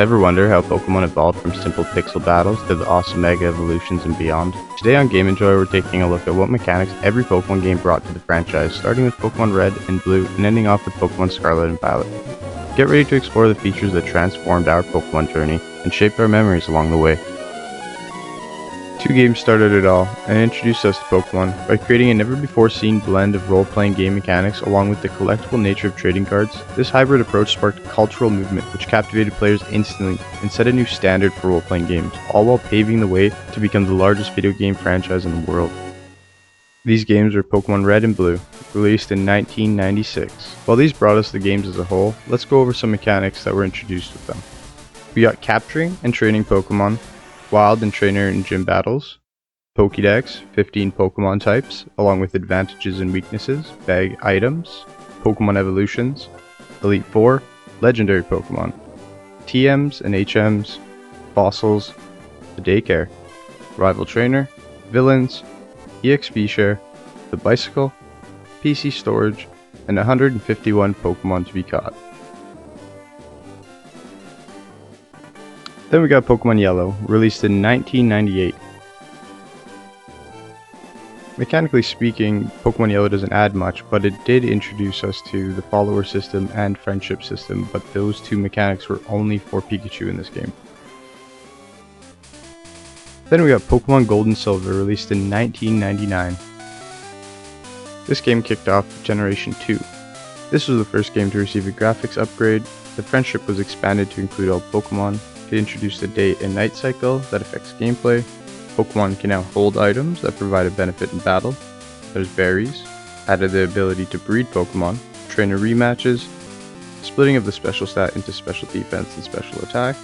Ever wonder how Pokemon evolved from simple pixel battles to the awesome Mega Evolutions and beyond? Today on Game Enjoy we're taking a look at what mechanics every Pokemon game brought to the franchise, starting with Pokemon Red and Blue and ending off with Pokemon Scarlet and Violet. Get ready to explore the features that transformed our Pokemon journey and shaped our memories along the way. Two games started it all and introduced us to Pokemon by creating a never-before-seen blend of role-playing game mechanics along with the collectible nature of trading cards. This hybrid approach sparked a cultural movement which captivated players instantly and set a new standard for role-playing games, all while paving the way to become the largest video game franchise in the world. These games are Pokemon Red and Blue, released in 1996. While these brought us the games as a whole, let's go over some mechanics that were introduced with them. We got capturing and training Pokemon, Wild and Trainer and Gym Battles, Pokédex, 15 Pokemon types, along with advantages and weaknesses, bag items, Pokemon Evolutions, Elite Four, Legendary Pokemon, TMs and HMs, Fossils, the Daycare, Rival Trainer, Villains, EXP Share, the Bicycle, PC Storage, and 151 Pokemon to be caught. Then we got Pokemon Yellow, released in 1998. Mechanically speaking, Pokemon Yellow doesn't add much, but it did introduce us to the follower system and friendship system, but those two mechanics were only for Pikachu in this game. Then we got Pokemon Gold and Silver, released in 1999. This game kicked off Generation 2. This was the first game to receive a graphics upgrade. The friendship was expanded to include all Pokemon. It introduced a day and night cycle that affects gameplay. Pokemon can now hold items that provide a benefit in battle. There's berries, added the ability to breed Pokemon, trainer rematches, splitting of the special stat into special defense and special attack.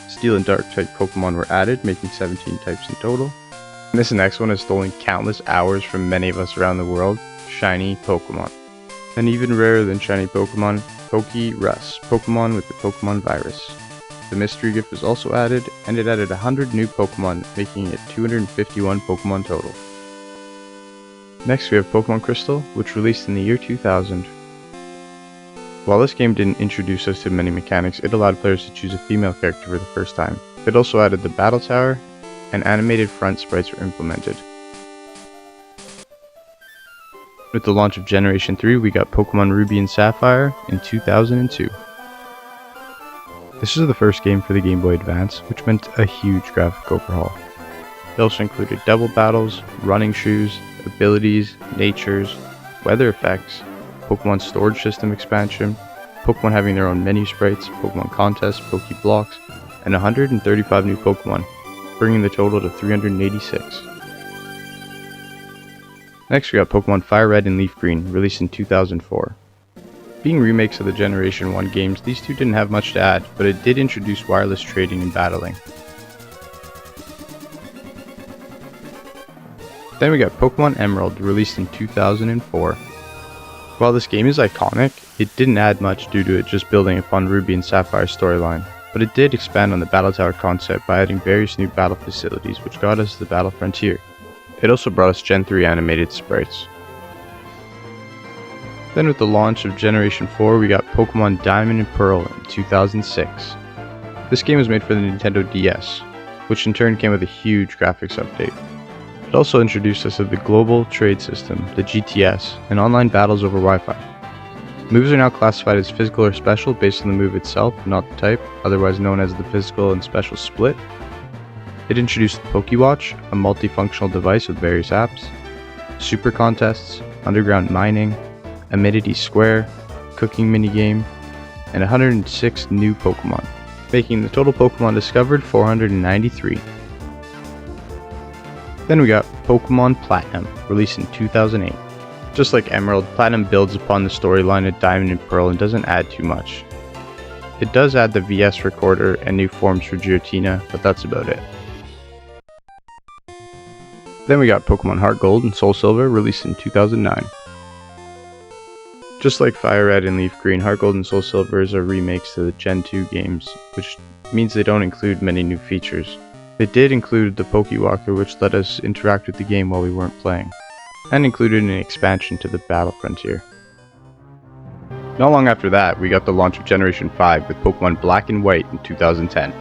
Steel and Dark type Pokemon were added, making 17 types in total. And this next one has stolen countless hours from many of us around the world, Shiny Pokemon. And even rarer than Shiny Pokemon, Pokerus, Pokemon with the Pokemon virus. The mystery gift was also added, and it added 100 new Pokemon, making it 251 Pokemon total. Next we have Pokemon Crystal, which released in the year 2000. While this game didn't introduce us to many mechanics, it allowed players to choose a female character for the first time. It also added the Battle Tower, and animated front sprites were implemented. With the launch of Generation 3, we got Pokemon Ruby and Sapphire in 2002. This was the first game for the Game Boy Advance, which meant a huge graphic overhaul. It also included double battles, running shoes, abilities, natures, weather effects, Pokemon storage system expansion, Pokemon having their own menu sprites, Pokemon contests, Pokeblocks, and 135 new Pokemon, bringing the total to 386. Next we got Pokemon FireRed and LeafGreen, released in 2004. Being remakes of the Generation 1 games, these two didn't have much to add, but it did introduce wireless trading and battling. Then we got Pokemon Emerald, released in 2004. While this game is iconic, it didn't add much due to it just building upon Ruby and Sapphire's storyline, but it did expand on the Battle Tower concept by adding various new battle facilities which got us the Battle Frontier. It also brought us Gen 3 animated sprites. Then with the launch of Generation 4, we got Pokemon Diamond and Pearl in 2006. This game was made for the Nintendo DS, which in turn came with a huge graphics update. It also introduced us to the Global Trade System, the GTS, and online battles over Wi-Fi. Moves are now classified as physical or special based on the move itself, not the type, otherwise known as the physical and special split. It introduced the PokeWatch, a multifunctional device with various apps, super contests, underground mining, Amenity Square, cooking minigame, and 106 new Pokemon, making the total Pokemon discovered 493. Then we got Pokemon Platinum, released in 2008. Just like Emerald, Platinum builds upon the storyline of Diamond and Pearl and doesn't add too much. It does add the VS recorder and new forms for Giratina, but that's about it. Then we got Pokemon HeartGold and SoulSilver, released in 2009. Just like FireRed and LeafGreen, HeartGold and SoulSilver are remakes to the Gen 2 games, which means they don't include many new features. They did include the Pokewalker, which let us interact with the game while we weren't playing, and included an expansion to the Battle Frontier. Not long after that, we got the launch of Generation 5 with Pokémon Black and White in 2010,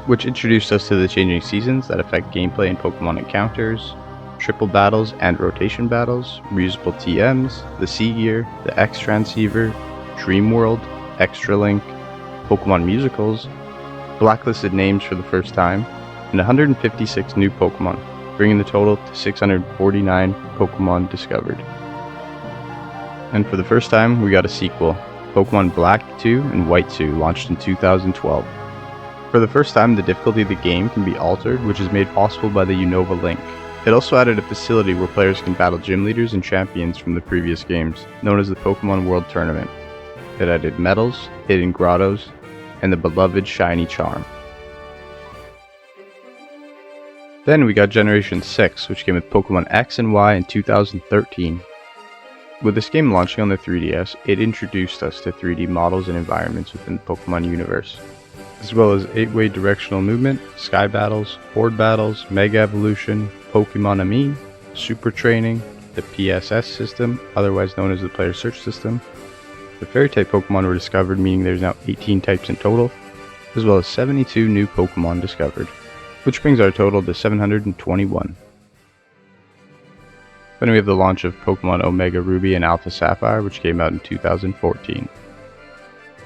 which introduced us to the changing seasons that affect gameplay and Pokémon encounters, triple battles and rotation battles, reusable TMs, the Sea-Gear, the X-Transceiver, Dream World, Extra Link, Pokémon musicals, blacklisted names for the first time, and 156 new Pokémon, bringing the total to 649 Pokémon discovered. And for the first time, we got a sequel, Pokémon Black 2 and White 2, launched in 2012. For the first time, the difficulty of the game can be altered, which is made possible by the Unova link. It also added a facility where players can battle gym leaders and champions from the previous games, known as the Pokémon World Tournament. It added medals, hidden grottos, and the beloved shiny charm. Then we got Generation 6, which came with Pokémon X and Y in 2013. With this game launching on the 3DS, it introduced us to 3D models and environments within the Pokémon universe, as well as 8-way directional movement, sky battles, horde battles, mega evolution, Pokémon Amine, super training, the PSS system, otherwise known as the player search system. The fairy type Pokémon were discovered, meaning there's now 18 types in total, as well as 72 new Pokémon discovered, which brings our total to 721. Then we have the launch of Pokémon Omega Ruby and Alpha Sapphire, which came out in 2014.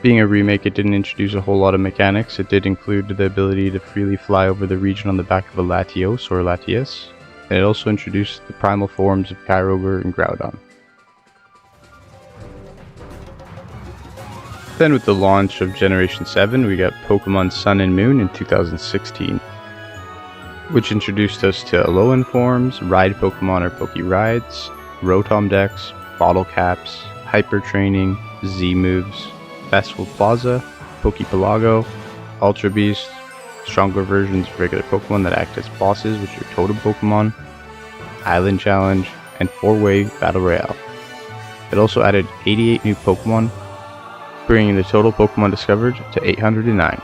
Being a remake, it didn't introduce a whole lot of mechanics. It did include the ability to freely fly over the region on the back of a Latios or Latias, and it also introduced the primal forms of Kyogre and Groudon. Then with the launch of Generation 7, we got Pokémon Sun and Moon in 2016, which introduced us to Alolan forms, Ride Pokémon or Poké-Rides, Rotom decks, Bottle Caps, Hyper Training, Z moves, Festival Plaza, Poképelago, Ultra Beast, stronger versions of regular Pokémon that act as bosses, which are Totem Pokémon, Island Challenge, and 4-way Battle Royale. It also added 88 new Pokémon, bringing the total Pokémon discovered to 809.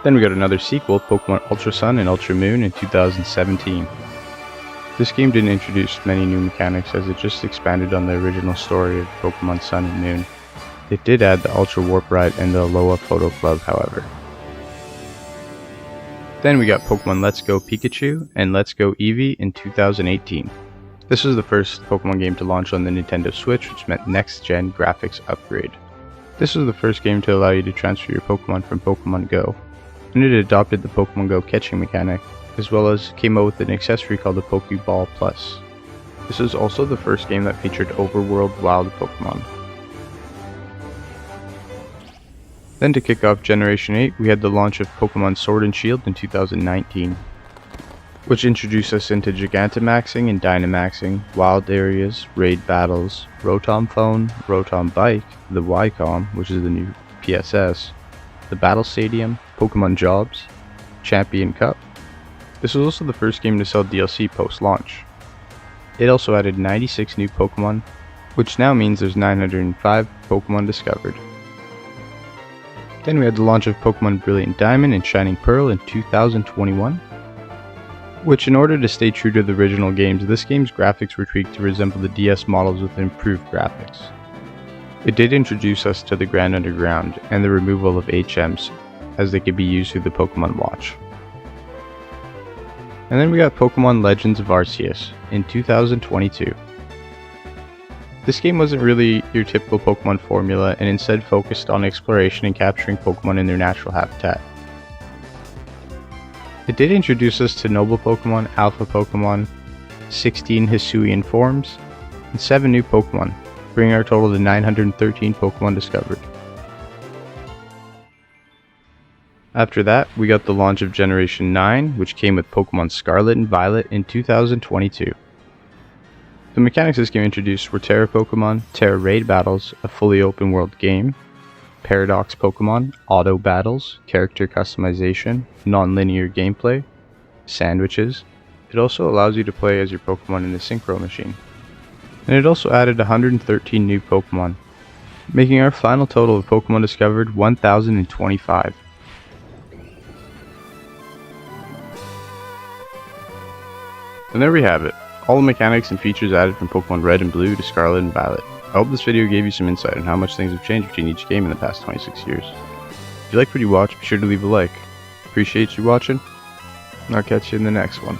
Then we got another sequel, Pokémon Ultra Sun and Ultra Moon in 2017. This game didn't introduce many new mechanics as it just expanded on the original story of Pokémon Sun and Moon. It did add the Ultra Warp Ride and the Alola Photo Club, however. Then we got Pokémon Let's Go Pikachu and Let's Go Eevee in 2018. This was the first Pokémon game to launch on the Nintendo Switch, which meant next-gen graphics upgrade. This was the first game to allow you to transfer your Pokémon from Pokémon Go, and it adopted the Pokémon Go catching mechanic, as well as came out with an accessory called the Pokéball Plus. This was also the first game that featured overworld wild Pokémon. Then to kick off Generation 8, we had the launch of Pokémon Sword and Shield in 2019, which introduced us into Gigantamaxing and Dynamaxing, wild areas, raid battles, Rotom Phone, Rotom Bike, the Wycom, which is the new PSS, the Battle Stadium, Pokémon Jobs, Champion Cup. This was also the first game to sell DLC post-launch. It also added 96 new Pokémon, which now means there's 905 Pokémon discovered. Then we had the launch of Pokémon Brilliant Diamond and Shining Pearl in 2021, which, in order to stay true to the original games, this game's graphics were tweaked to resemble the DS models with improved graphics. It did introduce us to the Grand Underground and the removal of HMs, as they could be used through the Pokémon Watch. And then we got Pokémon Legends of Arceus in 2022. This game wasn't really your typical Pokémon formula and instead focused on exploration and capturing Pokémon in their natural habitat. It did introduce us to Noble Pokémon, Alpha Pokémon, 16 Hisuian forms, and 7 new Pokémon, bringing our total to 913 Pokémon discovered. After that, we got the launch of Generation 9, which came with Pokémon Scarlet and Violet in 2022. The mechanics this game introduced were Terra Pokémon, Terra Raid Battles, a fully open world game, Paradox Pokémon, auto battles, character customization, non-linear gameplay, sandwiches. It also allows you to play as your Pokémon in the Synchro machine. And it also added 113 new Pokémon, making our final total of Pokémon discovered 1,025. And there we have it, all the mechanics and features added from Pokémon Red and Blue to Scarlet and Violet. I hope this video gave you some insight on how much things have changed between each game in the past 26 years. If you liked what you watched, be sure to leave a like. Appreciate you watching, and I'll catch you in the next one.